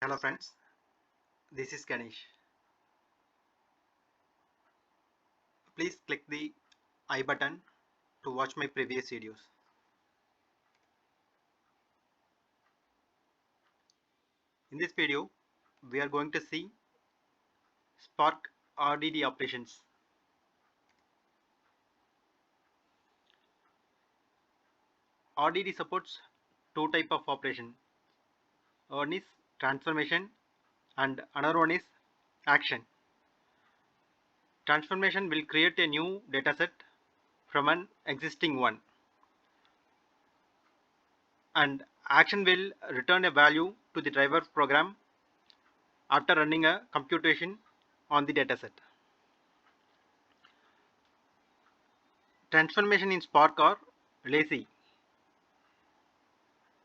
Hello friends, this is Ganesh. Please click the I button to watch my previous videos. In this video, we are going to see Spark RDD operations. RDD supports two type of operation. One is transformation and another one is action. Transformation will create a new dataset from an existing one, and action will return a value to the driver program after running a computation on the dataset. Transformation in Spark are lazy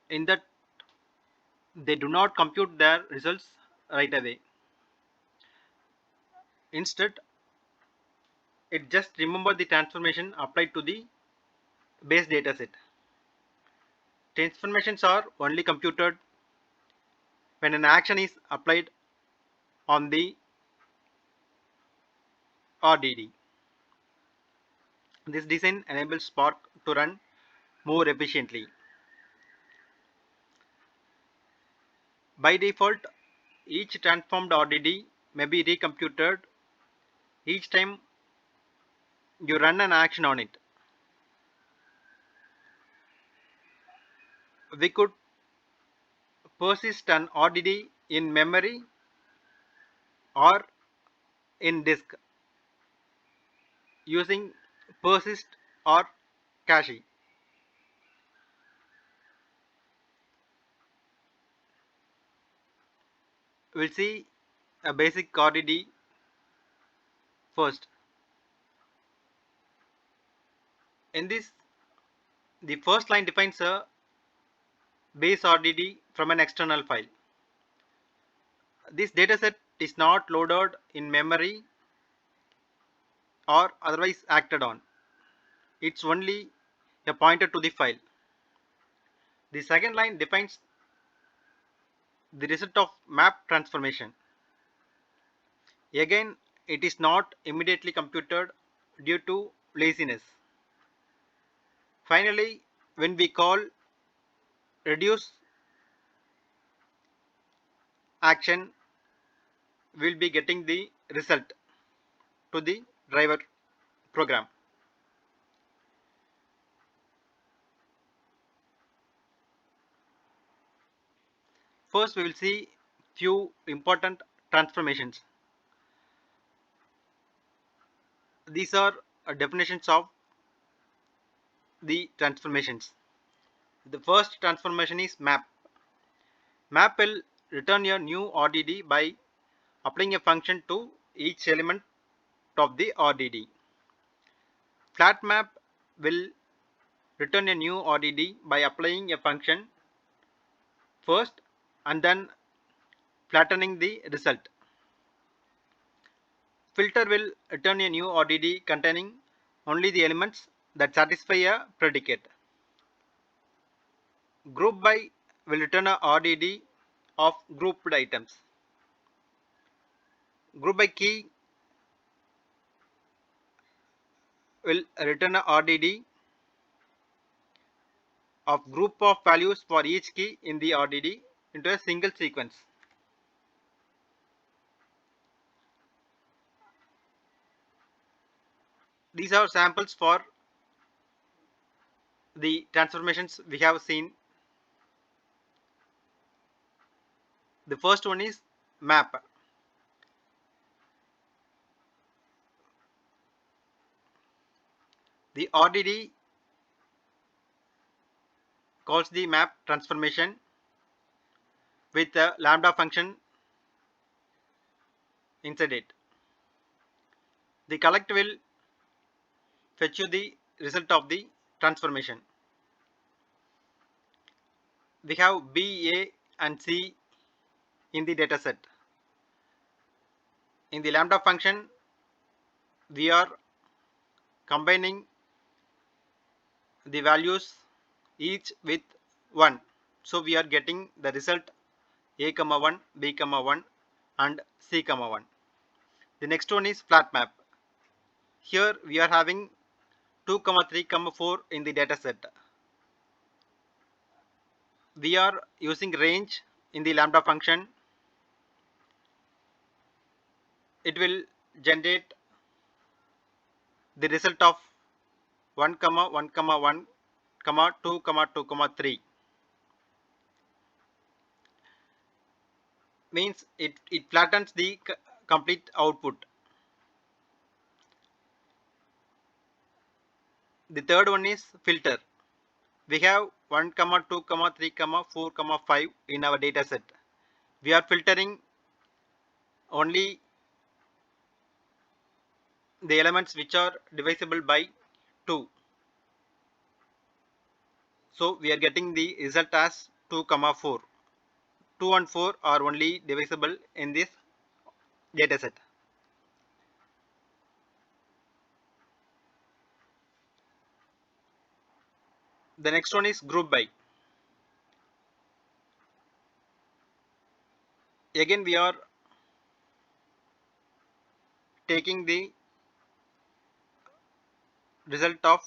in that they do not compute their results right away. Instead, it just remember the transformation applied to the base dataset. Transformations are only computed when an action is applied on the RDD. This design enables Spark to run more efficiently. By default, each transformed RDD may be recomputed each time you run an action on it. We could persist an RDD in memory or in disk using persist or cache. We'll see a basic RDD first. In this, the first line defines a base RDD from an external file. This dataset is not loaded in memory or otherwise acted on. It's only a pointer to the file. The second line defines the result of map transformation. Again, it is not immediately computed due to laziness. Finally, when we call reduce action, we'll be getting the result to the driver program. First, we will see few important transformations. These are definitions of the transformations. The first transformation is map. Map will return a new RDD by applying a function to each element of the RDD. Flat map will return a new RDD by applying a function first and then flattening the result. Filter will return a new RDD containing only the elements that satisfy a predicate. Group by will return a RDD of grouped items. Group by key will return a RDD of group of values for each key in the RDD into a single sequence. These are samples for the transformations we have seen. The first one is map. The RDD calls the map transformation with a lambda function inside it. The collect will fetch you the result of the transformation. We have B, A and C in the dataset. In the lambda function, we are combining the values each with 1. So we are getting the result A comma 1, B comma 1 and C comma 1. The next one is flat map. Here we are having 2 comma 3 comma 4 in the data set. We are using range in the lambda function. It will generate the result of 1 comma 1 comma 1 comma 2 comma 2 comma 3. Means it flattens the complete output. The third one is filter. We have 1 comma 2 comma 3 comma 4 comma 5 in our data set. We are filtering only the elements which are divisible by 2. So we are getting the result as 2 comma 4. 2 and 4 are only divisible in this data set. The next one is group by. Again we are taking the result of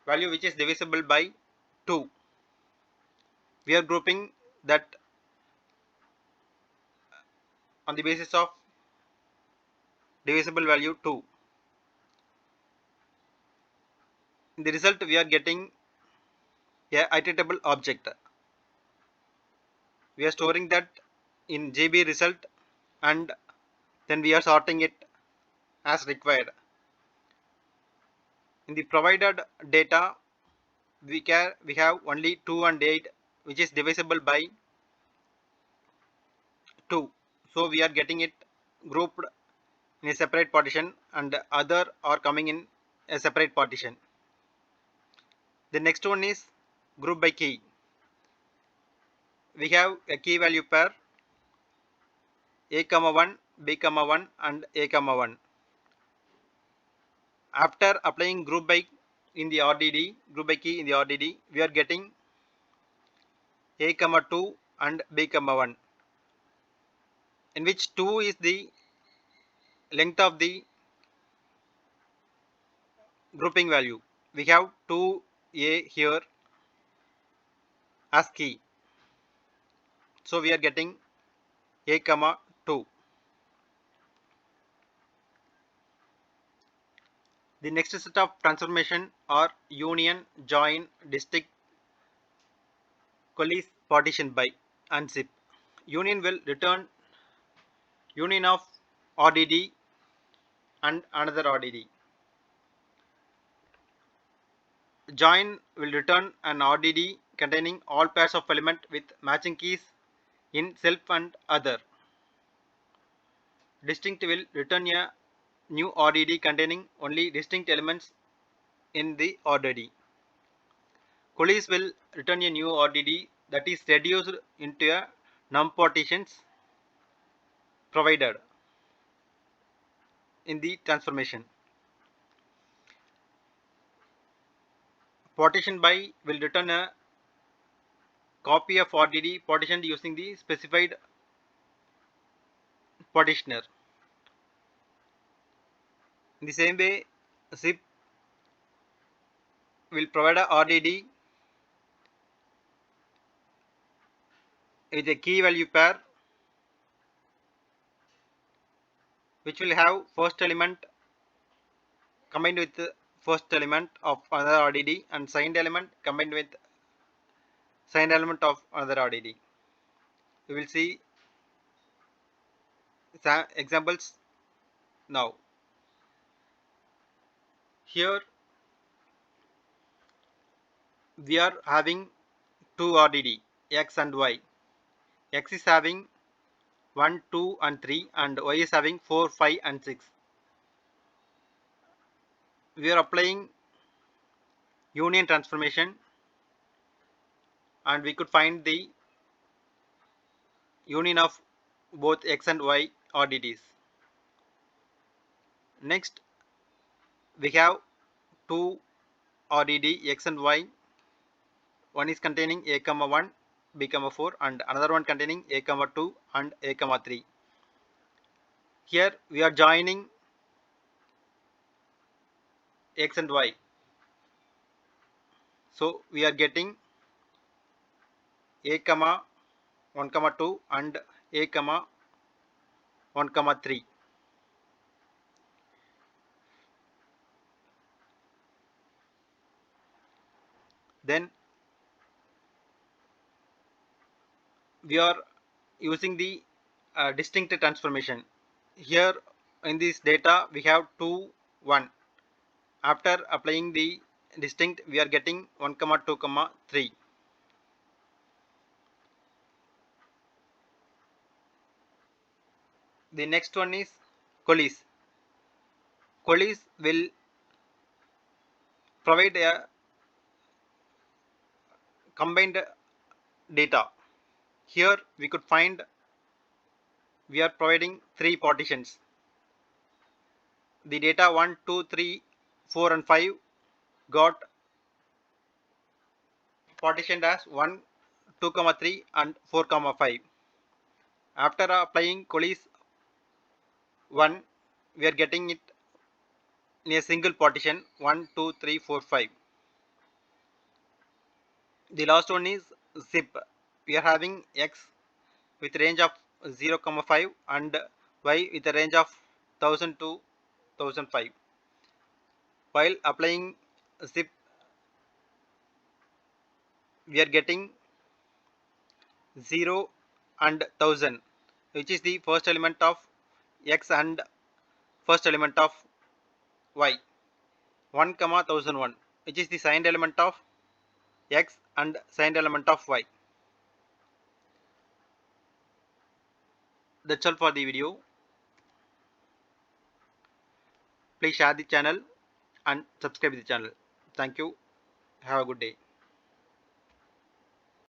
value which is divisible by 2. We are grouping that on the basis of divisible value 2. In the result we are getting a iterable object. We are storing that in GB result and then we are sorting it as required. In the provided data we have only 2 and 8 which is divisible by 2. So we are getting it grouped in a separate partition and other are coming in a separate partition. The next one is group by key. We have a key value pair A comma 1, B comma 1 and A comma 1. After applying group by in the RDD, group by key in the RDD, we are getting A comma 2 and B comma 1, in which 2 is the length of the grouping value. We have 2A here as key. So we are getting A comma 2. The next set of transformation are union, join, distinct, coalesce, partition by and zip. Union will return union of RDD and another RDD. Join will return an RDD containing all pairs of element with matching keys in self and other. Distinct will return a new RDD containing only distinct elements in the RDD. Coalesce will return a new RDD that is reduced into a num partitions provided in the transformation. Partition by will return a copy of RDD partitioned using the specified partitioner. In the same way, zip will provide a RDD with a key value pair which will have first element combined with the first element of another RDD and signed element combined with signed element of another RDD. We will see examples now. Here we are having two RDD X and Y. X is having 1, 2 and 3 and Y is having 4, 5 and 6. We are applying union transformation and we could find the union of both X and Y RDDs. Next we have two RDD X and Y. One is containing A comma 1 b comma 4 and another one containing a comma 2 and a comma 3. Here we are joining x and y. So we are getting a comma 1 comma 2 and a comma 1 comma 3. Then we are using the distinct transformation. Here in this data we have 2 1. After applying the distinct we are getting 1 comma 2 comma 3. The next one is Collies. Collies will provide a combined data. Here we could find we are providing 3 partitions. The data 1, 2, 3, 4 and 5 got partitioned as 1, 2 comma 3 and 4 comma 5. After applying Collies 1 we are getting it in a single partition 1, 2, 3, 4, 5. The last one is zip. We are having x with range of 0, 5 and y with a range of 1000 to 1005. While applying zip we are getting 0 and 1000, which is the first element of x and first element of y. 1 comma 1001, which is the signed element of x and signed element of y. That's all for the video. Please share the channel and subscribe the channel. Thank you. Have a good day.